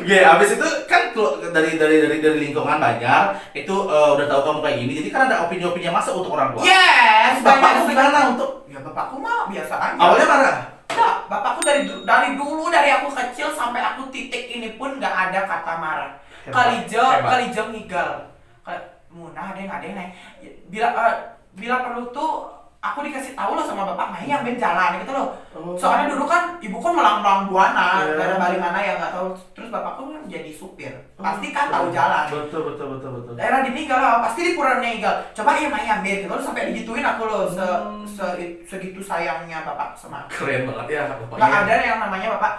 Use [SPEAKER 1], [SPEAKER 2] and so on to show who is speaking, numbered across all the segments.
[SPEAKER 1] Oke, abis itu kan dari lingkungan banyak itu udah tahu kamu kayak gini, jadi kan ada opini-opini yang masuk untuk orang tua.
[SPEAKER 2] Yes,
[SPEAKER 1] Bapakmu
[SPEAKER 2] banyak
[SPEAKER 1] gimana untuk
[SPEAKER 2] ya bapakku mah biasa aja.
[SPEAKER 1] awalnya marah?
[SPEAKER 2] Enggak, bapakku dari dulu dari aku kecil sampai aku titik ini pun nggak ada kata marah. Kalijo ngigal. Munah ada yang bila perlu tuh aku dikasih tahu loh sama bapak main yang ben jalan gitu loh. Soalnya dulu kan ibu kan melang-melang buana, daerah Bali mana yang nggak tahu. Terus bapakku kan jadi supir, pasti kan tahu jalan.
[SPEAKER 1] Betul.
[SPEAKER 2] Daerah Dinigal lah, pasti di Purana Nigal. Coba ya main ambil gitu, sampai digituin aku loh, segitu sayangnya bapak sama aku.
[SPEAKER 1] Keren banget ya bapaknya.
[SPEAKER 2] Nggak ada yang namanya bapak.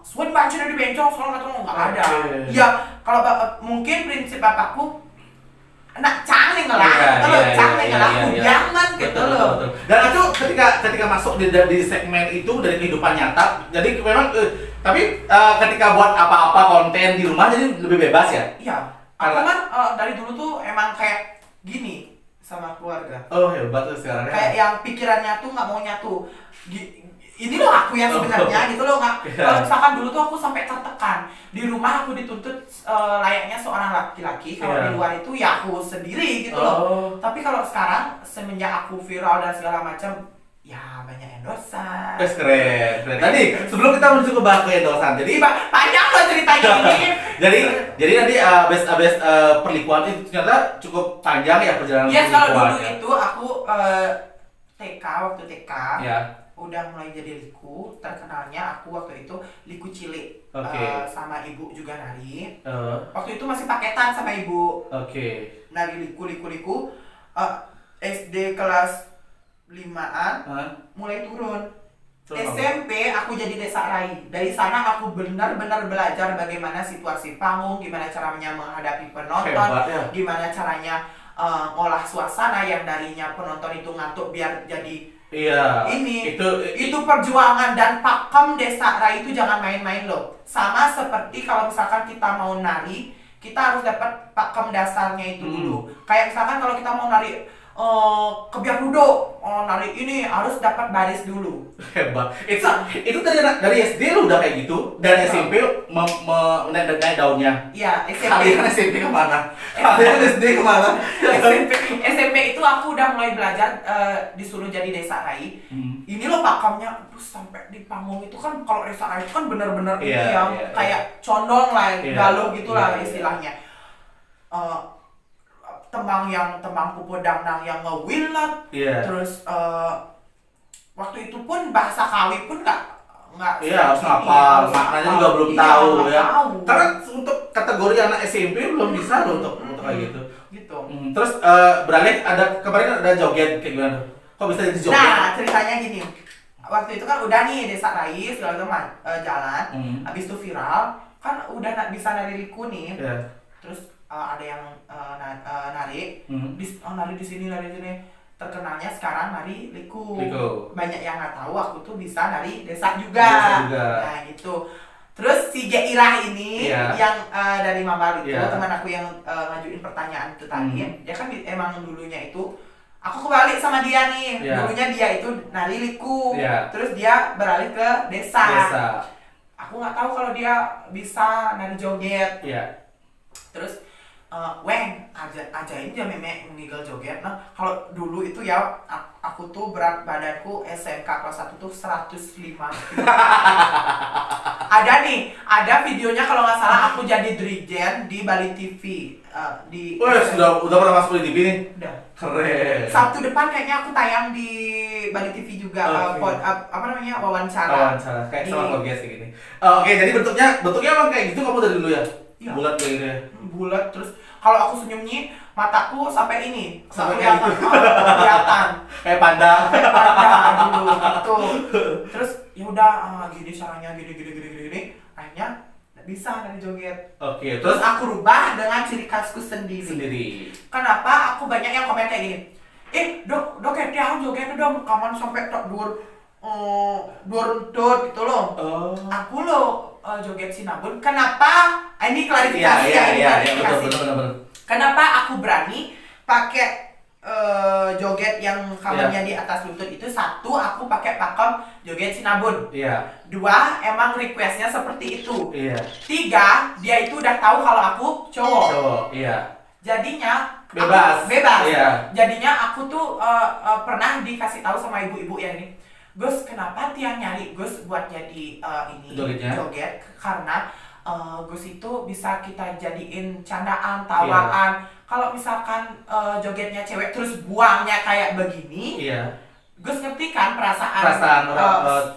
[SPEAKER 2] Suan baca dari bencong, soalnya nggak ada.
[SPEAKER 1] Okay.
[SPEAKER 2] Ya kalau mungkin prinsip bapakku nak canggih lah, jangan gitu loh.
[SPEAKER 1] Betul. Dan itu ketika masuk di segmen itu dari kehidupan nyata, jadi memang tapi ketika buat apa-apa konten di rumah jadi lebih bebas ya?
[SPEAKER 2] Iya. Aku kan dari dulu tuh emang kayak gini sama keluarga.
[SPEAKER 1] Oh hebat tuh sekarang ya.
[SPEAKER 2] Kayak yang pikirannya tuh nggak mau nyatu. Ini loh aku yang sebenarnya gitu loh nggak. Kalau misalkan dulu tuh aku sampai tertekan di rumah aku dituntut layaknya seorang laki-laki. Kalau di luar itu ya aku sendiri gitu loh. Tapi kalau sekarang semenjak aku viral dan segala macam, ya banyak endorsan.
[SPEAKER 1] Keren. Tadi sebelum kita menuju ke bahas endorsan, jadi
[SPEAKER 2] panjang loh ceritanya ini.
[SPEAKER 1] jadi nanti abis perlikuan itu ternyata cukup panjang ya perjalanan
[SPEAKER 2] Yes, kalau dulu
[SPEAKER 1] ya.
[SPEAKER 2] itu aku waktu TK.
[SPEAKER 1] Ya.
[SPEAKER 2] Udah mulai jadi liku, terkenalnya aku waktu itu liku cilik. Sama ibu juga nari. Waktu itu masih paketan sama ibu. Nari liku. SD kelas 5-an mulai turun. SMP aku jadi desa rai. Dari sana aku benar-benar belajar bagaimana situasi panggung, gimana caranya menghadapi penonton, gimana caranya ngolah suasana yang darinya penonton itu ngantuk biar jadi itu perjuangan. Dan pakem desa rai itu jangan main-main loh. Sama seperti kalau misalkan kita mau nari, kita harus dapat pakem dasarnya itu dulu. Kayak misalkan kalau kita mau nari kebiak duduk, nari ini harus dapat baris dulu.
[SPEAKER 1] Hebat. Itu dari SD lu udah kayak gitu, dan SMP naik daunnya.
[SPEAKER 2] Iya,
[SPEAKER 1] Kalian SMP kemana? Kalian SD kemana?
[SPEAKER 2] SMP itu aku udah mulai belajar disuruh jadi desa rai. Ini loh pakemnya, terus sampai di panggung itu kan kalau desa rai itu kan bener-bener kayak condong lah, galuh gitulah istilahnya. Tembang kupodang yang ngewilat, terus waktu itu pun bahasa Kawi pun nggak
[SPEAKER 1] harus ngapal, maknanya juga belum tahu ya. Karena untuk kategori anak SMP belum bisa loh untuk kayak gitu. Terus beralih kemarin ada joget kayak gimana? Kok bisa jadi joget?
[SPEAKER 2] Nah ceritanya gini, waktu itu kan udah nih desa rai segala macam jalan, habis itu viral kan udah bisa nari liku nih, terus ada yang nari di sini. Terkenalnya sekarang nari liku. Banyak yang nggak tahu aku tuh bisa nari desa juga. Nah gitu. Terus si Jairah ini yang dari Mambal itu teman aku yang ngajuin pertanyaan itu tadi, dia kan emang dulunya itu aku kebalik sama dia nih. Dulunya dia itu nari liku, terus dia beralih ke desa. Aku nggak tahu kalau dia bisa nari joget. Terus ajain aja meme meninggal joget. Nah kalau dulu itu ya aku tuh berat badanku SMK kelas 1 tuh 105 ada videonya kalau nggak salah aku jadi Drijen di Bali TV
[SPEAKER 1] sudah pernah masuk di TV nih?
[SPEAKER 2] Udah.
[SPEAKER 1] Keren.
[SPEAKER 2] Sabtu depan kayaknya aku tayang di Bali TV juga. Wawancara
[SPEAKER 1] kayak sama podcast kayak gini. Jadi bentuknya emang kayak gitu kamu dari dulu ya? Bulat kayak gitu ya?
[SPEAKER 2] Bulat, terus kalau aku senyum nih mataku sampai ini
[SPEAKER 1] kelihatan kayak panda
[SPEAKER 2] dulu gitu. Terus ya udah gini caranya gini akhirnya nggak bisa dari joget.
[SPEAKER 1] Terus
[SPEAKER 2] aku rubah dengan ciri khasku sendiri. Kenapa aku banyak yang komen kayak gini, dok kayak dia joget udah kaman sampai tak dur gitu loh. Aku loh joget sinabun. Kenapa? Ini klarifikasi
[SPEAKER 1] Betul.
[SPEAKER 2] Kenapa aku berani pakai joget yang kamarnya di atas lutut itu. Satu, aku pakai pakem joget sinabun. Dua, emang requestnya seperti itu. Tiga, dia itu udah tahu kalau aku cowok. Jadinya
[SPEAKER 1] bebas.
[SPEAKER 2] Jadinya aku tuh pernah dikasih tahu sama ibu-ibu yang ini, Gus, kenapa Tiang nyari Gus buat jadi joget? Karena Gus itu bisa kita jadiin candaan, tawaan. Kalau misalkan jogetnya cewek terus buangnya kayak begini, Gus ngerti kan perasaan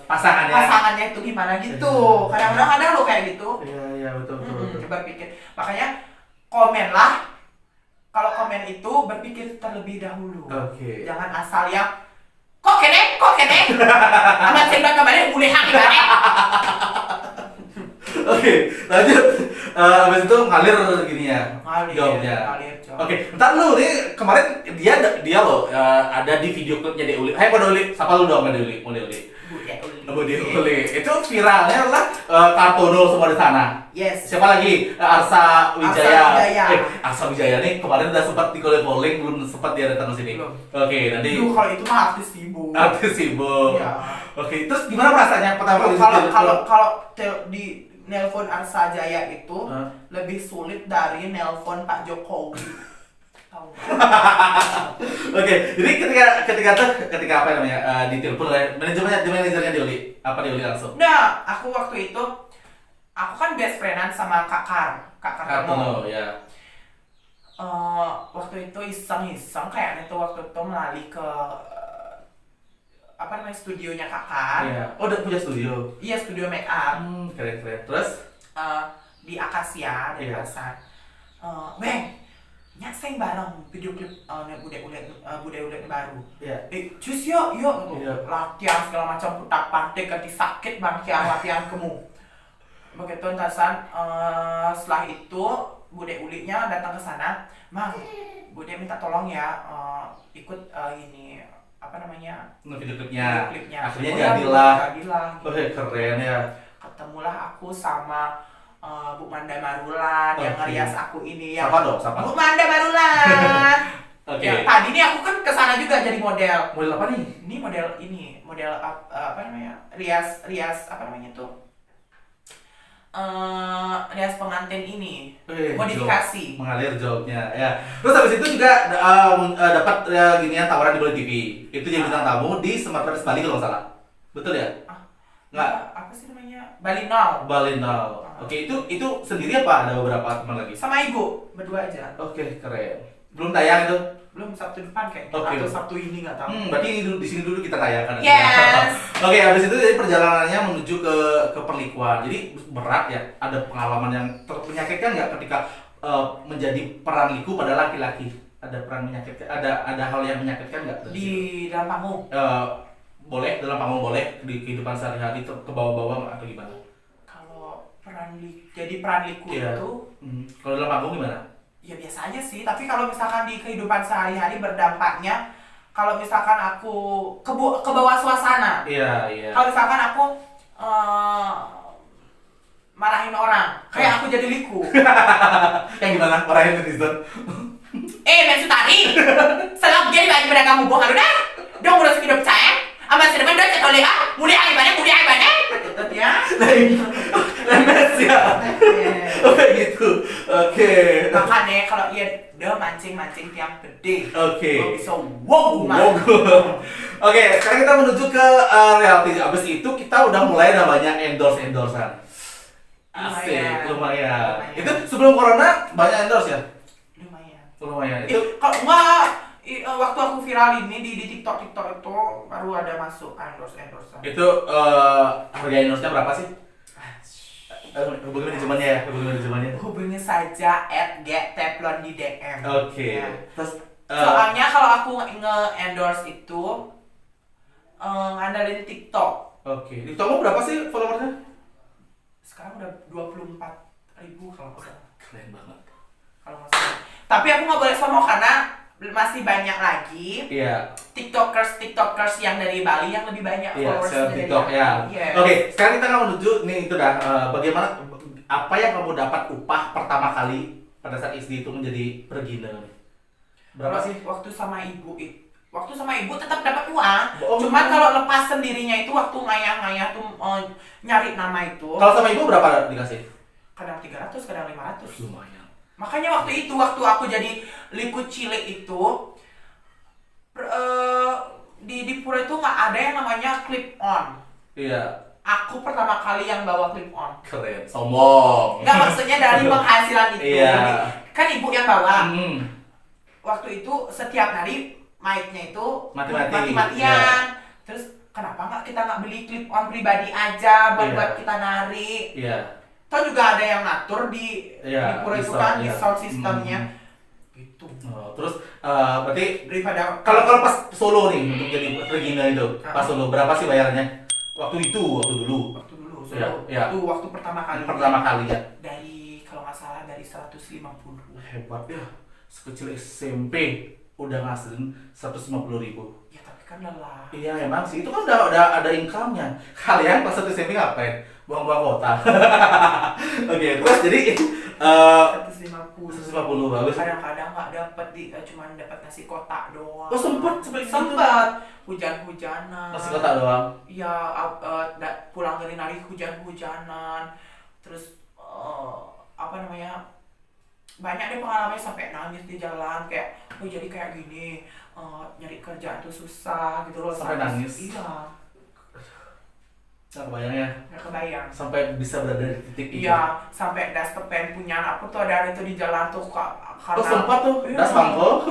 [SPEAKER 2] pasangannya itu gimana gitu. Kadang-kadang ada lo kayak gitu.
[SPEAKER 1] Iya, betul.
[SPEAKER 2] Berpikir, makanya komenlah. Kalau komen itu berpikir terlebih dahulu. Jangan asal yang kok kene. Amat sendok kembali boleh hang gimana?
[SPEAKER 1] Lanjut. Abis itu ngalir gini ya. Jawabnya. Ntar lu nih kemarin dia loh ada di video klipnya Deuli. Hai Deuli, sapa lu dong Deuli. Deuli. Itu viralnya adalah Kartono semua di sana.
[SPEAKER 2] Yes.
[SPEAKER 1] Siapa lagi? Arsa Wijaya. Arsa Wijaya nih kemarin udah sempat di calling, belum sempat dia datang ke sini. Nanti.
[SPEAKER 2] Kalau itu mah artis sibuk.
[SPEAKER 1] Ya. Terus gimana perasaannya pertama kali?
[SPEAKER 2] Kalau di nelpon Arsa Jaya itu lebih sulit dari nelpon Pak Jokowi.
[SPEAKER 1] Jadi ketika apa namanya ditelepon oleh manajernya Deuli, apa Deuli langsung?
[SPEAKER 2] Nah, aku waktu itu kan best friendan sama Kak Kartono. Waktu itu iseng kayaknya tuh waktu itu melalui ke studionya Kakak.
[SPEAKER 1] Udah punya studio?
[SPEAKER 2] Iya, studio make up.
[SPEAKER 1] Keren. Terus?
[SPEAKER 2] Di Akasia, di Pasar. Nyak sing bareng video klip bude-ulet baru. Cus yuk. Latihan segala macam putar pantai ganti sakit latihan kemu. Begitu entasan setelah itu bude-ulitnya datang ke sana, Mang, bude minta tolong ya ikut ini
[SPEAKER 1] video klipnya.
[SPEAKER 2] Akhirnya
[SPEAKER 1] jadilah.
[SPEAKER 2] Gitu.
[SPEAKER 1] Keren ya.
[SPEAKER 2] Ketemulah aku sama Bu Manda Marulan yang ngerias aku ini ya.
[SPEAKER 1] Siapa?
[SPEAKER 2] Bu Manda Marulan. Ya, tadi nih aku kan kesana juga jadi model.
[SPEAKER 1] Model apa nih?
[SPEAKER 2] Ini model rias tuh. Rias pengantin ini. Modifikasi.
[SPEAKER 1] Mengalir jawabnya ya. Terus habis itu juga dapat ginian tawaran di Bali TV. Itu jadi bintang tamu di Smart Press Bali kalau nggak salah. Betul ya? Nggak.
[SPEAKER 2] Apa sih namanya? Bali Now.
[SPEAKER 1] Itu sendiri apa ada beberapa teman lagi?
[SPEAKER 2] Sama ibu, berdua aja.
[SPEAKER 1] Keren. Belum tayang itu?
[SPEAKER 2] Belum, Sabtu depan kayaknya. Atau Sabtu ini nggak tahu.
[SPEAKER 1] Berarti di sini dulu kita tayangkan.
[SPEAKER 2] Yes.
[SPEAKER 1] Habis itu jadi perjalanannya menuju ke perlikuan. Jadi berat ya. Ada pengalaman yang menyakitkan nggak ketika menjadi peran liku pada laki-laki? Ada peran menyakitkan? Ada hal yang menyakitkan nggak?
[SPEAKER 2] Di dalam panggung?
[SPEAKER 1] Boleh, dalam panggung boleh, di kehidupan sehari-hari ke bawah-bawah atau gimana?
[SPEAKER 2] Kalau jadi peran liku itu
[SPEAKER 1] kalau dalam panggung gimana?
[SPEAKER 2] Ya biasa aja sih, tapi kalau misalkan di kehidupan sehari-hari berdampaknya, kalau misalkan aku ke bawah suasana. Kalau misalkan aku marahin orang, kayak aku jadi liku.
[SPEAKER 1] Yang gimana? Marahin netizen?
[SPEAKER 2] Mensu tadi selap jadi bagi pada kamu bohong udah dong udah hidup saya amat sedemen udah cetok leha mulia aibane gitu ya
[SPEAKER 1] lemes ya gitu.
[SPEAKER 2] Makanya kalau iya udah mancing tiang gede bisa wow.
[SPEAKER 1] Sekarang kita menuju ke reality. Abis itu kita udah mulai namanya endorse-endorsean. Asik, lumayan. Itu sebelum corona banyak endorse ya? Lumayan. Itu
[SPEAKER 2] kalau enggak waktu aku viral ini di TikTok itu baru ada masuk endorse.
[SPEAKER 1] Itu harga endorse-nya berapa sih? Hubungi manajemennya ya.
[SPEAKER 2] Hubungi saja @getteplon di DM.
[SPEAKER 1] Terus
[SPEAKER 2] soalnya kalau aku nge-endorse itu ngandalin TikTok.
[SPEAKER 1] TikTokmu berapa sih followersnya?
[SPEAKER 2] Sekarang udah 24.000 kalau nggak salah.
[SPEAKER 1] Keren banget.
[SPEAKER 2] Kalau nggak salah. Tapi aku nggak boleh sombong karena masih banyak lagi tiktokers yang dari Bali yang lebih banyak followers dari
[SPEAKER 1] TikTok ya. Sekarang kita akan menuju nih itu bagaimana apa yang kamu dapat upah pertama kali pada saat SD itu menjadi beginner? Berapa sih?
[SPEAKER 2] Waktu sama ibu tetap dapat uang.
[SPEAKER 1] Oh.
[SPEAKER 2] Cuman kalau lepas sendirinya itu waktu ngayah-ngayah tuh nyari nama itu.
[SPEAKER 1] Kalau sama ibu berapa dikasih?
[SPEAKER 2] Kadang 300, kadang 500.
[SPEAKER 1] Lumayan.
[SPEAKER 2] Makanya waktu aku jadi liku cilik itu di Pura itu nggak ada yang namanya clip on.
[SPEAKER 1] Iya.
[SPEAKER 2] Aku pertama kali yang bawa clip on.
[SPEAKER 1] Keren, sombong.
[SPEAKER 2] Nggak, maksudnya dari penghasilan itu.
[SPEAKER 1] Iya.
[SPEAKER 2] Kan ibu yang bawa. Waktu itu setiap hari mic-nya itu mati-matian.
[SPEAKER 1] Iya.
[SPEAKER 2] Terus kenapa kita nggak beli clip on pribadi aja buat kita nari?
[SPEAKER 1] Iya.
[SPEAKER 2] Toh juga ada yang ngatur di Pura itu kan, di sound systemnya. Gitu.
[SPEAKER 1] Terus berarti
[SPEAKER 2] Daripada
[SPEAKER 1] kalau pas solo nih untuk jadi Regina itu, pas solo berapa sih bayarnya? Waktu dulu.
[SPEAKER 2] Waktu pertama kali.
[SPEAKER 1] Ya.
[SPEAKER 2] Dari kalau nggak salah dari 150.
[SPEAKER 1] Hebat ya. Sekecil SMP udah ngasilin 150.000.
[SPEAKER 2] Ya tapi kan lelah.
[SPEAKER 1] Iya emang sih, itu kan udah ada income-nya. Kalian pas satu SMP ngapain? Buang-buang kota. Oke, terus jadi 150 bagus.
[SPEAKER 2] Kadang-kadang nggak dapat cuman dapat nasi kotak doang.
[SPEAKER 1] Oh sempat
[SPEAKER 2] hujan-hujanan.
[SPEAKER 1] Nasi kotak doang.
[SPEAKER 2] Iya, pulang dari nari hujan-hujanan. Terus apa namanya? Banyak deh pengalamannya sampai nangis di jalan kayak jadi kayak gini, nyari kerjaan tuh susah gitu loh.
[SPEAKER 1] Sampai nangis.
[SPEAKER 2] Iya.
[SPEAKER 1] Nggak kebayang ya?
[SPEAKER 2] Nggak kebayang.
[SPEAKER 1] Sampai bisa berada di titik itu.
[SPEAKER 2] Iya, sampai das pen punya anakku tuh ada itu di jalan tuh karena.
[SPEAKER 1] Oh sempat tuh, das bangko.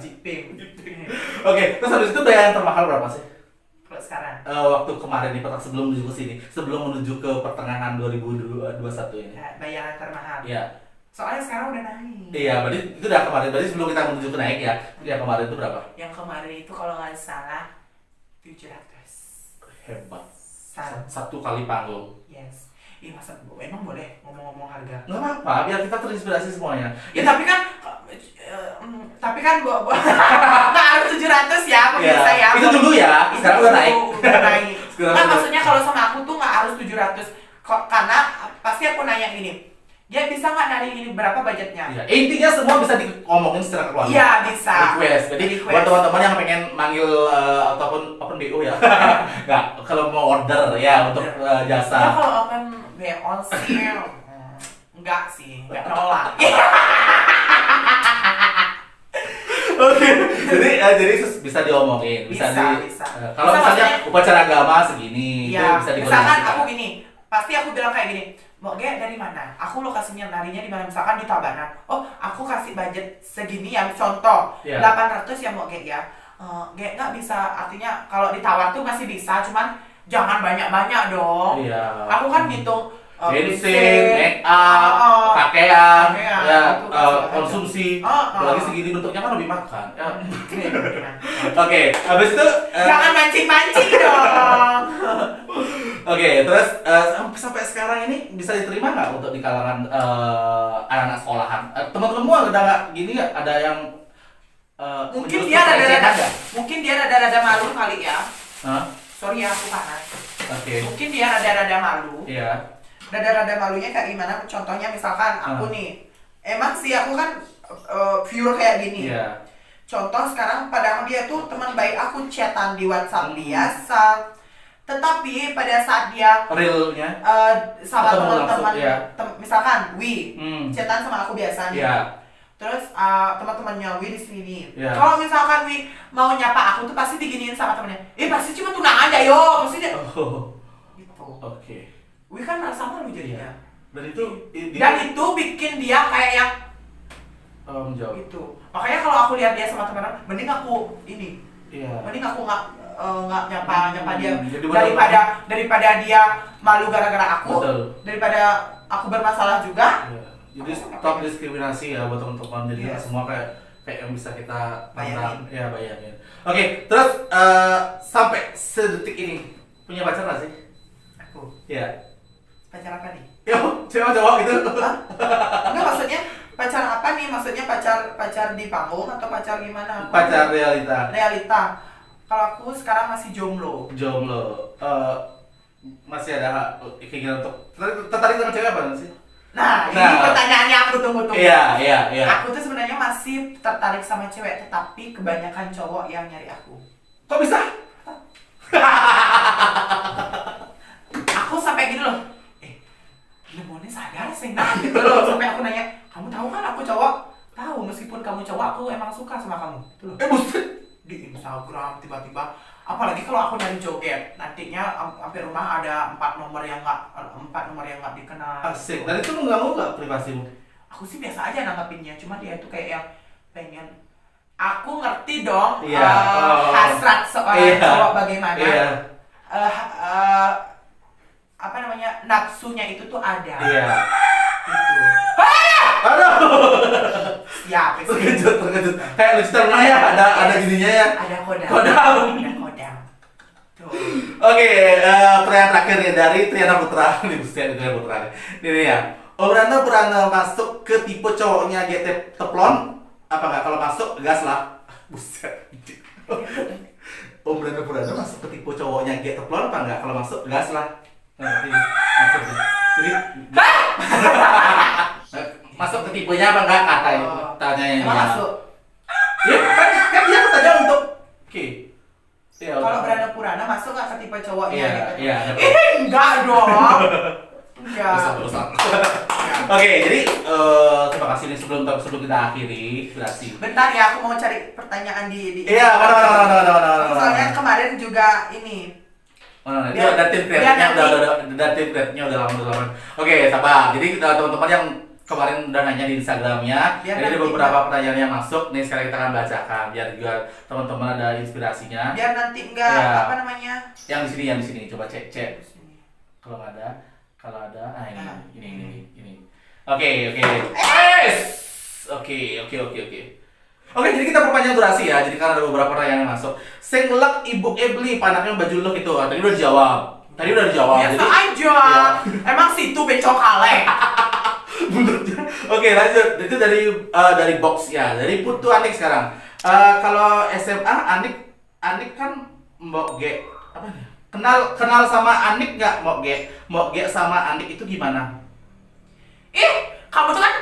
[SPEAKER 2] Jiping.
[SPEAKER 1] Oke, terus habis itu bayaran termahal berapa sih?
[SPEAKER 2] Kalau sekarang?
[SPEAKER 1] Waktu kemarin di petak sebelum menuju ke sini, sebelum menuju ke pertengahan 2021 ini.
[SPEAKER 2] Ya, bayaran termahal.
[SPEAKER 1] Iya.
[SPEAKER 2] Soalnya sekarang udah naik.
[SPEAKER 1] Iya, berarti itu udah kemarin. Berarti sebelum kita menuju ke naik ya. Yang kemarin itu berapa?
[SPEAKER 2] Yang kemarin itu kalau nggak salah 700.
[SPEAKER 1] Hebat. Satu kali panggung.
[SPEAKER 2] Yes. Ih masa emang boleh ngomong-ngomong harga?
[SPEAKER 1] Nggak apa-apa, biar kita terinspirasi semuanya.
[SPEAKER 2] Ya tapi kan nggak harus 700 ya pemirsa ya.
[SPEAKER 1] Itu dulu ya. Sekarang udah naik.
[SPEAKER 2] Udah naik. Nah maksudnya kalau sama aku tuh nggak harus 700. Karena pasti aku nanya gini. Dia bisa nggak nari ini berapa budgetnya?
[SPEAKER 1] Iya. Intinya semua bisa diomongin secara keluarga.
[SPEAKER 2] Iya bisa.
[SPEAKER 1] Request. Jadi buat teman-teman yang pengen manggil ataupun open BO ya. Nggak, kalau mau order ya untuk jasa.
[SPEAKER 2] Ya kalau open BO sih enggak sih, nggak nolak.
[SPEAKER 1] Oke. Jadi bisa diomongin, bisa. Kalau misalnya upacara agama segini,
[SPEAKER 2] ya,
[SPEAKER 1] itu bisa dikoordinasikan.
[SPEAKER 2] Misalkan aku gini, pasti aku bilang kayak gini. Mau dari mana? Aku lokasinya narinya di mana? Misalkan di Tabanan. Oh, aku kasih budget segini ya. Contoh, 800 ya mau ya. Nggak bisa. Artinya kalau ditawar tuh masih bisa, cuman jangan banyak-banyak dong.
[SPEAKER 1] Iya.
[SPEAKER 2] Aku kan hitung
[SPEAKER 1] bensin, make up, pakaian, ya, konsumsi. Apalagi segini bentuknya kan lebih makan. Oke, habis itu
[SPEAKER 2] jangan mancing-mancing dong.
[SPEAKER 1] Oke, terus sampai sekarang ini bisa diterima nggak untuk di kalangan anak-anak sekolahan? Teman-temanmu udah nggak gini nggak? Ada yang
[SPEAKER 2] mungkin dia rada-rada malu kali ya. Sorry ya aku panas.
[SPEAKER 1] Oke.
[SPEAKER 2] Mungkin dia rada-rada malu.
[SPEAKER 1] Iya.
[SPEAKER 2] Rada-rada malunya kayak gimana? Contohnya misalkan aku nih, emang sih aku kan viewer kayak gini.
[SPEAKER 1] Iya.
[SPEAKER 2] Contoh sekarang padahal dia tuh teman baik aku, chatan di WhatsApp biasa. Tetapi pada saat dia
[SPEAKER 1] realnya
[SPEAKER 2] sama teman-teman, misalkan chatan sama aku biasa nih. Terus teman-temannya Wi di sini. Kalau misalkan Wi mau nyapa aku tuh pasti diginiin sama temennya. Pasti cuma tunangan aja yo, pasti dia. Gitu.
[SPEAKER 1] Oke.
[SPEAKER 2] Wi kan merasa malu jadinya.
[SPEAKER 1] Dan itu
[SPEAKER 2] bikin dia kayak yang
[SPEAKER 1] menjauh.
[SPEAKER 2] Itu. Makanya kalau aku lihat dia sama teman-teman, mending aku ini. Mending aku nggak nyapa dia daripada dia malu gara-gara aku.
[SPEAKER 1] Betul.
[SPEAKER 2] Daripada aku bermasalah juga.
[SPEAKER 1] Jadi stop diskriminasi ya buat teman-teman. Jadi semua kayak yang bisa kita bayangin. Bayangin. Oke, terus sampai sedetik ini punya pacar nggak sih?
[SPEAKER 2] Aku.
[SPEAKER 1] Iya.
[SPEAKER 2] Pacar apa nih?
[SPEAKER 1] Yo, cewek gitu.
[SPEAKER 2] Enggak, maksudnya pacar apa nih? Maksudnya pacar di panggung atau pacar gimana?
[SPEAKER 1] Pacar realita.
[SPEAKER 2] Realita. Kalau aku sekarang masih jomblo.
[SPEAKER 1] Masih ada keinginan untuk tertarik dengan cewek apa sih?
[SPEAKER 2] Nah, ini pertanyaannya aku tunggu-tunggu.
[SPEAKER 1] Iya.
[SPEAKER 2] Aku tuh sebenarnya masih tertarik sama cewek, tetapi kebanyakan cowok yang nyari aku.
[SPEAKER 1] Kok bisa?
[SPEAKER 2] Aku sampai gini loh. Lemonnya sadar sih nah gitu loh. Sampai aku nanya, kamu tahu kan aku cowok? Tahu, meskipun kamu cowok, aku emang suka sama kamu. Gitu loh.
[SPEAKER 1] Buset.
[SPEAKER 2] Di Instagram tiba-tiba, apalagi kalau aku nyari joget, nantinya hampir rumah ada 4 nomor yang nggak dikenal.
[SPEAKER 1] Asik. Dan itu mengganggu nggak privasimu?
[SPEAKER 2] Aku sih biasa aja nanggapinnya, cuma dia itu kayak yang pengen. Aku ngerti dong hasrat seorang cowok bagaimana. Apa namanya, nafsunya itu tuh ada.
[SPEAKER 1] Iya.
[SPEAKER 2] Gitu.
[SPEAKER 1] Aduh.
[SPEAKER 2] Siap.
[SPEAKER 1] Terkejut. Kayak Lester ya, ada gininya ya.
[SPEAKER 2] Ada kodam. Tuh.
[SPEAKER 1] Oke, pertanyaan terakhir nih dari Triana Putra. Ini buset Triana Putra. Ini ya. Om Rana pernah masuk ke tipe cowoknya GT Teplon? Apa enggak? Kalau masuk gas lah. Buset. Om Rana pernah masuk ke tipe cowoknya GT Teplon apa enggak? Kalau masuk gas lah. Nanti masuk. Jadi masuk ke tipenya apa enggak katanya? Tanyanya.
[SPEAKER 2] Emang masuk?
[SPEAKER 1] Ya, kan dia bertanya untuk oke. Ya,
[SPEAKER 2] kalau Branda Purana masuk nggak ke tipe cowoknya?
[SPEAKER 1] Iya.
[SPEAKER 2] Enggak dong. Enggak.
[SPEAKER 1] Oke, jadi terima kasih nih sebelum kita akhiri durasi.
[SPEAKER 2] Bentar ya, aku mau cari pertanyaan di
[SPEAKER 1] Iya, mana.
[SPEAKER 2] Soalnya kemarin juga ini.
[SPEAKER 1] Itu ada tim create-nya udah lama. Oke, sabar. Jadi teman-teman yang kemarin udah nanya di Instagramnya, jadi ada beberapa pertanyaan yang masuk. Nih sekarang kita akan bacakan biar juga teman-teman ada inspirasinya.
[SPEAKER 2] Biar nanti enggak apa namanya?
[SPEAKER 1] Yang di sini. Coba cek. Kalau ada, ini. Oke. Oke, jadi kita perpanjang durasi ya. Jadi karena ada beberapa pertanyaan yang masuk. Sing lek Ibu Ebli panaknya baju lek itu. Tadi udah dijawab.
[SPEAKER 2] Biasa
[SPEAKER 1] Jadi,
[SPEAKER 2] aja. Ya. Emang situ bencong kaleng.
[SPEAKER 1] Oke, lanjut. Itu dari box ya. Dari Putu Anik sekarang. Kalau SMA Anik kan Mbok G apa nih? Kenal sama Anik nggak Mbok G sama Anik itu gimana?
[SPEAKER 2] Kamu tuh kan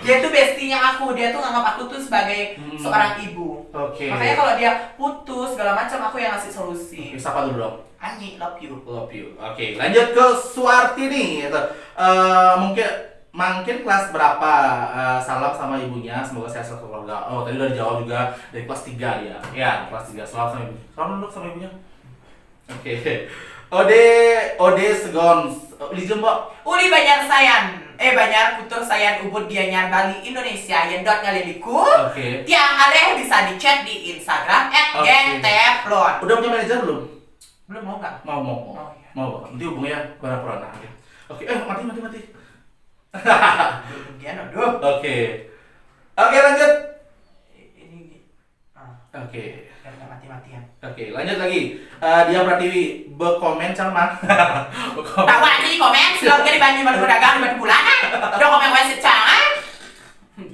[SPEAKER 2] dia tuh bestinya aku, dia tuh nganggap aku tuh sebagai seorang ibu.
[SPEAKER 1] Oke.
[SPEAKER 2] Makanya kalau dia putus segala macam, aku yang ngasih solusi.
[SPEAKER 1] Siapa dulu dong?
[SPEAKER 2] Ani, love you.
[SPEAKER 1] Oke, lanjut ke Suartini. Mungkin kelas berapa? Salam sama ibunya, semoga sehat selalu keluarga. Oh, tadi udah dijawab juga dari kelas 3 ya. Ya, kelas 3. Salam sama ibunya. Salam dulu sama ibunya. Oke. Ode Segon. Uli Jembok.
[SPEAKER 2] Uli Banjar Putur Sayan Ubud Gianyar Bali Indonesia Yendot ngaliliku.
[SPEAKER 1] Oke.
[SPEAKER 2] Tiang aleh bisa dicek di Instagram @gteplon.
[SPEAKER 1] Udah punya manajer belum?
[SPEAKER 2] Belum, mau nggak?
[SPEAKER 1] Mau.
[SPEAKER 2] Oh, iya.
[SPEAKER 1] Mau. Nanti hubungnya barang perona. Oke. Mati.
[SPEAKER 2] Bagian aduh.
[SPEAKER 1] Oke, lanjut.
[SPEAKER 2] Ini.
[SPEAKER 1] Oke.
[SPEAKER 2] Karena mati-matian.
[SPEAKER 1] Oke, lanjut lagi. Dia Pratiwi berkomen sama.
[SPEAKER 2] Tak wajib komen, selalu gak dibanding baru pedagang di bulan. Udah komen wasit cangan.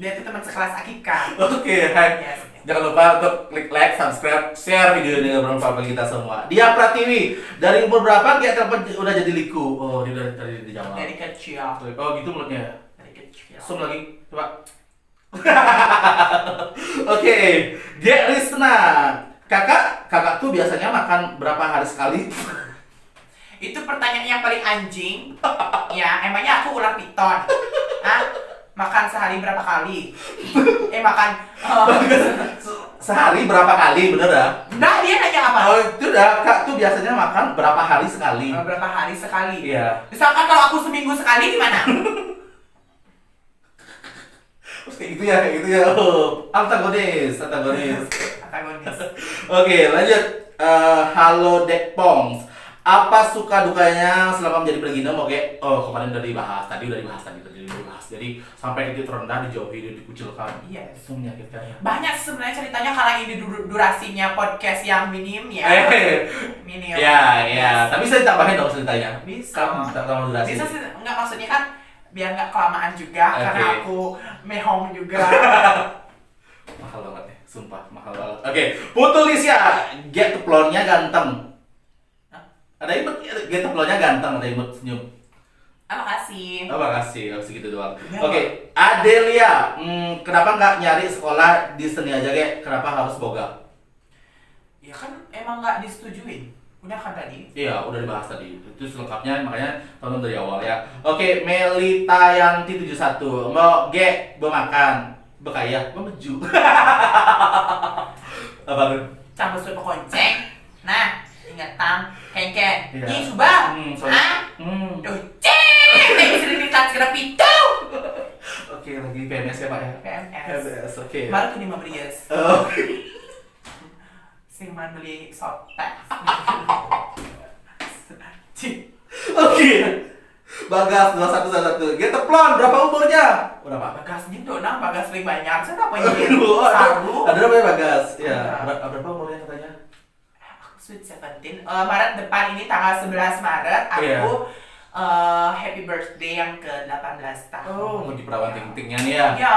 [SPEAKER 2] Dia tuh teman sekelas Akika.
[SPEAKER 1] Oke, hai.
[SPEAKER 2] Yes.
[SPEAKER 1] Jangan lupa untuk klik like, subscribe, share video ini bermanfaat bagi kita semua. Dia Pratiwi, dari umur berapa dia udah jadi liku? Oh, dia udah tadi dijawab.
[SPEAKER 2] Dari kecil.
[SPEAKER 1] Oh, gitu mulutnya.
[SPEAKER 2] Dari kecil.
[SPEAKER 1] Zoom lagi, coba. Oke, dia Risna. Kakak tuh biasanya makan berapa hari sekali?
[SPEAKER 2] Itu pertanyaan yang paling anjing. Ya, emangnya aku ular piton. Makan sehari berapa kali?
[SPEAKER 1] Sehari berapa kali, bener dah?
[SPEAKER 2] Nah, dia nanya apa?
[SPEAKER 1] Oh, itu dah, Kak tuh biasanya makan berapa hari sekali?
[SPEAKER 2] Berapa hari sekali?
[SPEAKER 1] Iya.
[SPEAKER 2] Misalkan kalau aku seminggu sekali gimana?
[SPEAKER 1] Kayak gitu ya. Oh, antagonis. Oke, lanjut. Halo Dekpongs. Apa suka dukanya selama menjadi Plegina? Oke. Oh, kemarin udah dibahas. Tadi udah dibahas. Jadi sampai titik terendah dijauhi, dikucilkan.
[SPEAKER 2] Iya.
[SPEAKER 1] Itu menyakitkan ya.
[SPEAKER 2] Banyak sebenarnya ceritanya karena ini durasinya podcast yang minim ya. Minim.
[SPEAKER 1] Ya. Tapi bisa ditambahin dong ceritanya.
[SPEAKER 2] Bisa.
[SPEAKER 1] Tambah durasi.
[SPEAKER 2] Bisa sih, enggak maksudnya kan biar nggak kelamaan juga karena aku mehong juga.
[SPEAKER 1] Mahal banget ya, sumpah mahal banget. Oke, Putu Lisya, get teplonnya ganteng. Ada imut, get teplonnya ganteng, ada imut senyum.
[SPEAKER 2] Makasih.
[SPEAKER 1] Oh, makasih. Harus segitu doang.
[SPEAKER 2] Ya.
[SPEAKER 1] Oke, Adelia. Kenapa nggak nyari sekolah di seni aja, Ge? Kenapa harus boga?
[SPEAKER 2] Ya kan emang nggak disetujuin. Udah kan tadi?
[SPEAKER 1] Iya, udah dibahas tadi. Itu selengkapnya, makanya tonton dari awal ya. Oke, Melita Yanti 71. Mau Ge, makan. Bekaya, meju. Apa tuh?
[SPEAKER 2] Campur sup konceng. Nah, ingat tang, kengkeng.
[SPEAKER 1] Iya.
[SPEAKER 2] Ih, subang. Duh, cek. Cerita segera pitu.
[SPEAKER 1] Oke, lagi PMS ya, Pak ya?
[SPEAKER 2] PMS.
[SPEAKER 1] Oke.
[SPEAKER 2] Baru tuh 5 belias.
[SPEAKER 1] Oke.
[SPEAKER 2] Sing man beli sotek.
[SPEAKER 1] Oke. Bagas 2111. Get teplon, berapa umurnya? Berapa?
[SPEAKER 2] Bagas gitu, nah bagas sering banyak. Saya apa ini?
[SPEAKER 1] Aduh,
[SPEAKER 2] Saru.
[SPEAKER 1] ada namanya Bagas. Ya,
[SPEAKER 2] Iya.
[SPEAKER 1] berapa umurnya katanya?
[SPEAKER 2] Aku sweet 17. Maret depan ini tanggal 11 Maret aku
[SPEAKER 1] Iya.
[SPEAKER 2] happy birthday yang ke-18 tahun.
[SPEAKER 1] Oh, lagi perawan ting-tingnya nih ya?
[SPEAKER 2] Ya,
[SPEAKER 1] Ya.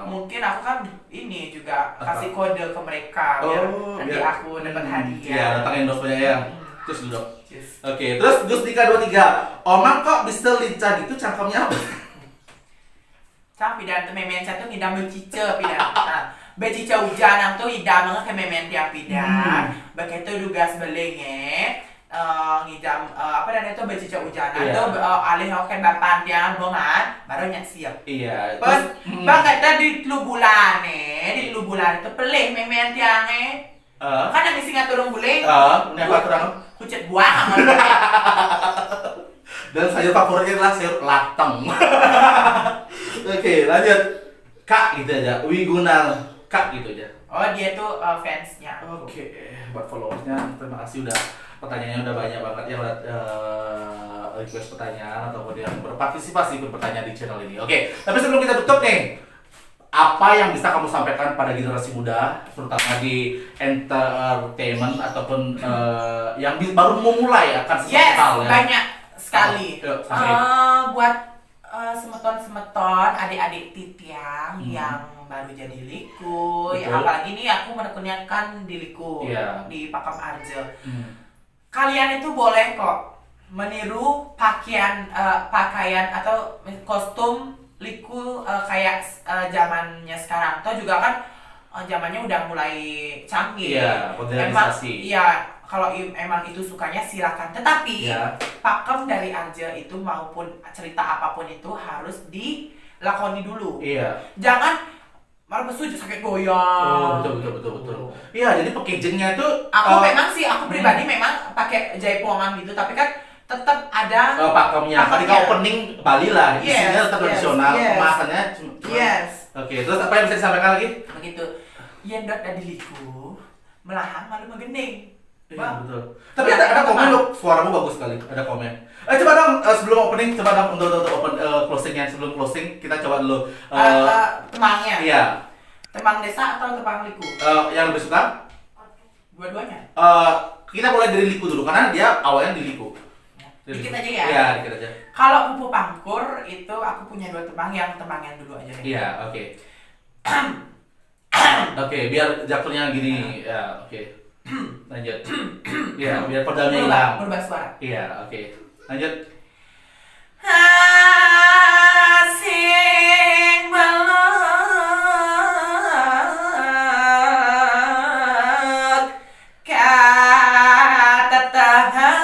[SPEAKER 2] mungkin aku kan ini juga
[SPEAKER 1] Apa?
[SPEAKER 2] kasih kode ke mereka biar
[SPEAKER 1] Oh,
[SPEAKER 2] nanti
[SPEAKER 1] biar-
[SPEAKER 2] aku dapat hadiah.
[SPEAKER 1] Iya, datang endorse-nya ya.
[SPEAKER 2] Hmm.
[SPEAKER 1] Terus dulu.
[SPEAKER 2] Yes.
[SPEAKER 1] Oke, terus Gus Dika 23. Omang kok bisa lincah gitu cangkemnya apa?
[SPEAKER 2] Cang pidan tuh memen tuh ngidam becice pidan. Nah, becice hujan tuh idam banget ke memen tiap pidan. Begitu juga sebelingnya ngidam apa dan itu becice hujanan
[SPEAKER 1] Iya.
[SPEAKER 2] tuh alih oke bapan tiang bongan baru nyak siap.
[SPEAKER 1] Iya.
[SPEAKER 2] Pas bang kata di bulan di bulan itu pelih memen tiangnya. Kan yang isi ngaturung buling.
[SPEAKER 1] Ini apa terang?
[SPEAKER 2] Kucet buang.
[SPEAKER 1] Dan sayur favoritnya adalah sayur lateng. Oke, lanjut. Kak gitu aja. Wiguna Kak gitu aja.
[SPEAKER 2] Oh dia tuh fansnya.
[SPEAKER 1] Oke, buat followersnya terima kasih udah pertanyaannya udah banyak banget yang udah request pertanyaan ataupun yang berpartisipasi berpertanyaan di channel ini. Oke, tapi sebelum kita tutup nih, apa yang bisa kamu sampaikan pada generasi muda, terutama di entertainment ataupun yang baru memulai akan sesuatu
[SPEAKER 2] Yes,
[SPEAKER 1] hal ya?
[SPEAKER 2] banyak sekali.
[SPEAKER 1] Yuk, sampaikan.
[SPEAKER 2] Buat semeton-semeton adik-adik titiang yang baru jadi liku, ya,
[SPEAKER 1] Betul.
[SPEAKER 2] apalagi nih aku menekunnya kan di liku,
[SPEAKER 1] Iya.
[SPEAKER 2] di Pakam Arjo. Kalian itu boleh kok meniru pakaian atau kostum liku kayak zamannya sekarang. Atau juga kan zamannya udah mulai canggih.
[SPEAKER 1] Iya, modernisasi.
[SPEAKER 2] Iya, kalau emang itu sukanya silakan. Tetapi
[SPEAKER 1] Iya.
[SPEAKER 2] pakem dari Arja itu maupun cerita apapun itu harus dilakoni dulu.
[SPEAKER 1] Iya.
[SPEAKER 2] Jangan malah besuju sakit goyang.
[SPEAKER 1] Oh, betul. Iya, jadi packagingnya itu
[SPEAKER 2] Memang sih aku pribadi memang pakai jaipongan gitu, tapi kan tetap ada
[SPEAKER 1] pakemnya. Tadi kau opening Bali lah,
[SPEAKER 2] Yes,
[SPEAKER 1] isinya tetap tradisional,
[SPEAKER 2] yes.
[SPEAKER 1] kemasannya cuma.
[SPEAKER 2] Yes.
[SPEAKER 1] Oke, terus apa yang bisa disampaikan lagi?
[SPEAKER 2] Begitu. Yen dot dari liku melahang malu menggending.
[SPEAKER 1] Iya, betul. Tapi ada komen loh, suaramu bagus sekali. Ada komen. Coba dong sebelum opening, coba dong untuk open closingnya. Sebelum closing kita coba dulu.
[SPEAKER 2] Temangnya.
[SPEAKER 1] Iya.
[SPEAKER 2] Temang desa atau temang liku?
[SPEAKER 1] Yang lebih suka?
[SPEAKER 2] Dua-duanya.
[SPEAKER 1] Kita mulai dari liku dulu karena dia awalnya di liku.
[SPEAKER 2] Dikit aja ya.
[SPEAKER 1] Iya, dikit aja.
[SPEAKER 2] Kalau Pupu Pangkur itu aku punya dua temang yang dulu aja deh.
[SPEAKER 1] Iya, oke. Oke, biar jatuhnya gini. Ya, oke. Lanjut. Iya, biar pedalnya hilang.
[SPEAKER 2] Merubah suara.
[SPEAKER 1] Iya, oke. Lanjut.
[SPEAKER 2] Asing banget kata tahan.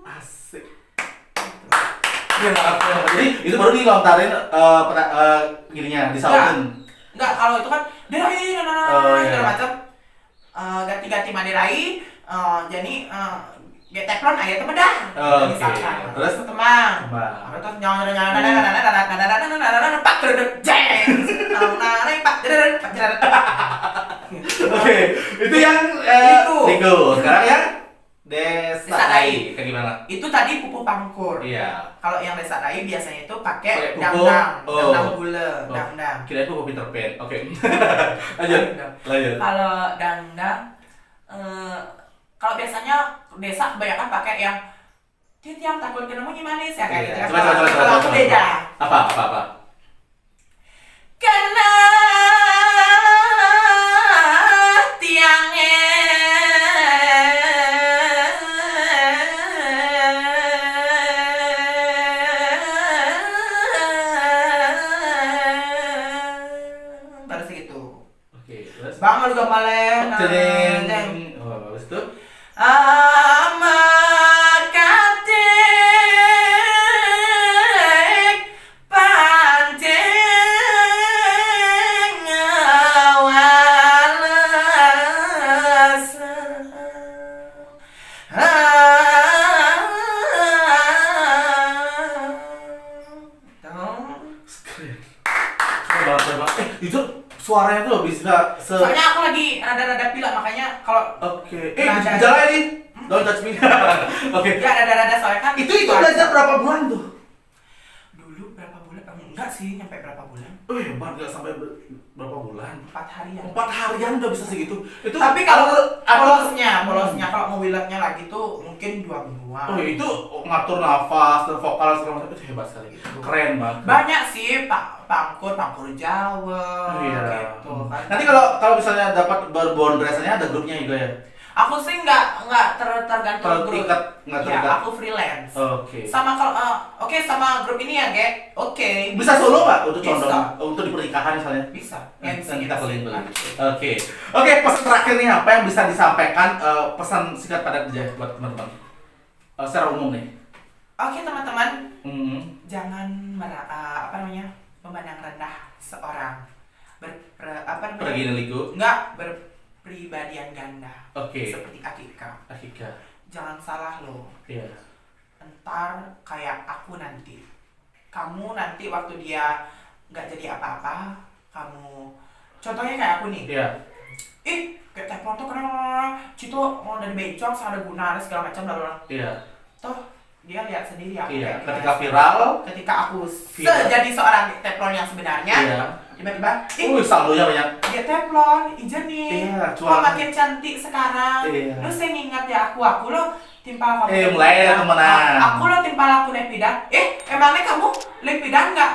[SPEAKER 1] Asik. Iya, maaf. Jadi itu baru dilontarin gininya, disautin.
[SPEAKER 2] Enggak, kalau itu kan dirai, segala macam. Ganti-ganti madirai, jadi teflon ayat temen dah.
[SPEAKER 1] Oke.
[SPEAKER 2] Misalkan.
[SPEAKER 1] Terus?
[SPEAKER 2] Temang.
[SPEAKER 1] Temang.
[SPEAKER 2] Terus jangan pak jeng. Pak
[SPEAKER 1] Oke, itu yang Liku. Sekarang yang Desa
[SPEAKER 2] Desa
[SPEAKER 1] Dai. Kayak gimana?
[SPEAKER 2] Itu tadi Pupu Pangkur.
[SPEAKER 1] Iya.
[SPEAKER 2] Kalau yang Desa Dai biasanya itu pakai
[SPEAKER 1] Pakai
[SPEAKER 2] dangdang,
[SPEAKER 1] pupuk.
[SPEAKER 2] dangdang
[SPEAKER 1] Oh.
[SPEAKER 2] gula, dangdang.
[SPEAKER 1] Kirain Pupu Peter Pan. Oke. Lanjut. Lanjut.
[SPEAKER 2] Kalau dangdang, kalau biasanya desa kebanyakan pakai yang yang takut ketemu manis ya kayak gitu.
[SPEAKER 1] Iya. Coba.
[SPEAKER 2] Kalau aku beda.
[SPEAKER 1] Apa?
[SPEAKER 2] Karena tiangnya udah maleh.
[SPEAKER 1] Ceng. Oh, habis itu
[SPEAKER 2] Amakatik panteng awalasa.
[SPEAKER 1] Itu suaranya tuh bisa
[SPEAKER 2] Soalnya aku lagi rada-rada pilek makanya kalau
[SPEAKER 1] Oke. Jalan ini. Don't touch me. Oke.
[SPEAKER 2] ya rada-rada soalnya kan
[SPEAKER 1] Itu belajar berapa bulan tuh?
[SPEAKER 2] dulu berapa bulan? Enggak sih, nyampe berapa bulan?
[SPEAKER 1] Hebat, nggak sampai berapa bulan?
[SPEAKER 2] 4 harian.
[SPEAKER 1] 4 harian udah bisa segitu. Itu
[SPEAKER 2] Tapi kalau polosnya kalau mau willetnya lagi tuh mungkin 2 mingguan.
[SPEAKER 1] Oh, itu ngatur nafas dan vokal segala macam itu hebat sekali. Keren banget.
[SPEAKER 2] Banyak sih pangkur Jawa gitu kan.
[SPEAKER 1] Nanti kalau misalnya dapat berbond rasanya ada grupnya juga ya?
[SPEAKER 2] Aku sih nggak tergantung grup.
[SPEAKER 1] Nggak
[SPEAKER 2] Ya,
[SPEAKER 1] terikat.
[SPEAKER 2] aku freelance.
[SPEAKER 1] Oke.
[SPEAKER 2] Sama kalau sama grup ini ya, Gek. Oke.
[SPEAKER 1] Bisa solo nggak untuk
[SPEAKER 2] Bisa.
[SPEAKER 1] condong? Untuk di pernikahan misalnya?
[SPEAKER 2] Bisa.
[SPEAKER 1] Nanti kita beli. Oke. Pesan terakhir nih apa yang bisa disampaikan pesan singkat pada dia buat teman-teman? Secara umum nih.
[SPEAKER 2] Oke, teman-teman.
[SPEAKER 1] Hmm.
[SPEAKER 2] Jangan memandang rendah seorang
[SPEAKER 1] Pergi
[SPEAKER 2] enggak berpribadian ganda.
[SPEAKER 1] Oke.
[SPEAKER 2] Seperti Akika.
[SPEAKER 1] Akika.
[SPEAKER 2] Jangan salah loh.
[SPEAKER 1] Iya.
[SPEAKER 2] Entar kayak aku nanti. Kamu nanti waktu dia nggak jadi apa-apa, contohnya kayak aku nih.
[SPEAKER 1] Iya.
[SPEAKER 2] Kayak teflon tuh keren, Cito mau dari bencong, ada guna, segala macam lalu.
[SPEAKER 1] Iya.
[SPEAKER 2] Toh dia lihat sendiri aku.
[SPEAKER 1] Iya.
[SPEAKER 2] kayak
[SPEAKER 1] Ketika
[SPEAKER 2] gimana.
[SPEAKER 1] viral.
[SPEAKER 2] Ketika aku
[SPEAKER 1] Viral.
[SPEAKER 2] jadi seorang teflon yang sebenarnya,
[SPEAKER 1] Iya.
[SPEAKER 2] tiba-tiba,
[SPEAKER 1] saldonya banyak.
[SPEAKER 2] dia teflon, ijen nih.
[SPEAKER 1] Iya,
[SPEAKER 2] Kok makin cantik sekarang.
[SPEAKER 1] Iya.
[SPEAKER 2] Lu saya ngingat ya aku lo timpal kamu.
[SPEAKER 1] Mulai ya temenan.
[SPEAKER 2] Aku lo timpal aku Lepidan. Emangnya kamu Lepidan nggak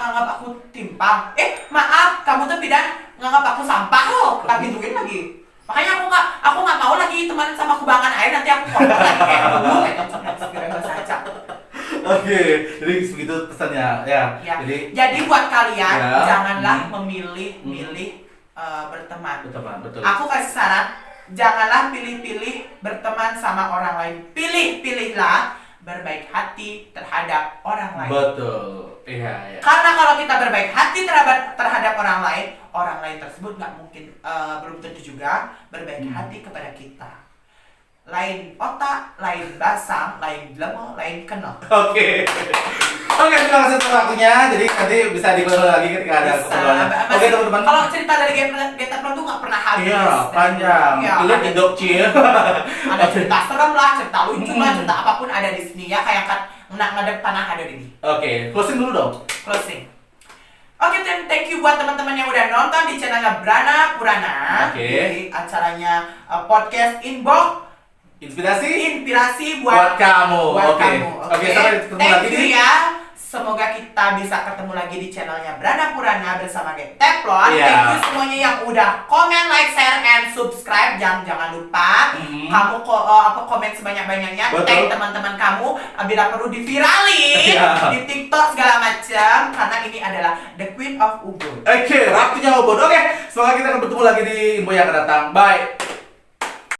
[SPEAKER 2] anggap aku timpal? Maaf, kamu tuh Pidan nganggap aku sampah lo. Tak gituin lagi. Makanya aku nggak mau lagi teman sama kubangan air, nanti aku ngomong lagi kayak dulu kayak segera saja.
[SPEAKER 1] Oke, jadi begitu pesannya ya.
[SPEAKER 2] Jadi buat kalian
[SPEAKER 1] Ya.
[SPEAKER 2] janganlah memilih-milih berteman.
[SPEAKER 1] Betul.
[SPEAKER 2] Aku kasih saran, janganlah pilih-pilih berteman sama orang lain. Pilih-pilihlah berbaik hati terhadap orang lain.
[SPEAKER 1] Betul. Iya.
[SPEAKER 2] Karena kalau kita berbaik hati terhadap orang lain tersebut nggak mungkin, belum tentu juga berbaik hati kepada kita. Lain otak, lain basang, lain lemah, lain kenal.
[SPEAKER 1] Oke, terima kasih atas waktunya. Jadi nanti bisa dikulang lagi ketika ada keperluan. Oke, teman-teman.
[SPEAKER 2] Kalau cerita dari Getaplan tuh nggak pernah habis.
[SPEAKER 1] Iya, panjang. Lihat di Dokci ya.
[SPEAKER 2] Ada cerita serem lah, cerita lucu lah, cerita apapun ada di sini ya, kayak kan ngadep tanah ada di sini.
[SPEAKER 1] Oke, closing dulu dong.
[SPEAKER 2] Closing. Oke, thank you buat teman-teman yang udah nonton di channelnya Brana Purana.
[SPEAKER 1] Oke.
[SPEAKER 2] Di acaranya podcast Inbox.
[SPEAKER 1] Inspirasi
[SPEAKER 2] buat
[SPEAKER 1] kamu.
[SPEAKER 2] Oke,
[SPEAKER 1] Sampai ketemu
[SPEAKER 2] thank
[SPEAKER 1] lagi
[SPEAKER 2] you
[SPEAKER 1] nih.
[SPEAKER 2] ya. Semoga kita bisa ketemu lagi di channelnya Brana Purana bersama Teflon.
[SPEAKER 1] Iya.
[SPEAKER 2] Thank you semuanya yang udah komen, like, share, and subscribe. Jangan lupa kamu komen sebanyak-banyaknya.
[SPEAKER 1] Betul.
[SPEAKER 2] Tag teman-teman kamu bila perlu diviralin
[SPEAKER 1] Iya.
[SPEAKER 2] di TikTok segala macam. Karena ini adalah the Queen of Ubud.
[SPEAKER 1] Oke, waktunya Ubud. Oke, semoga kita akan bertemu lagi di info yang akan datang. Bye.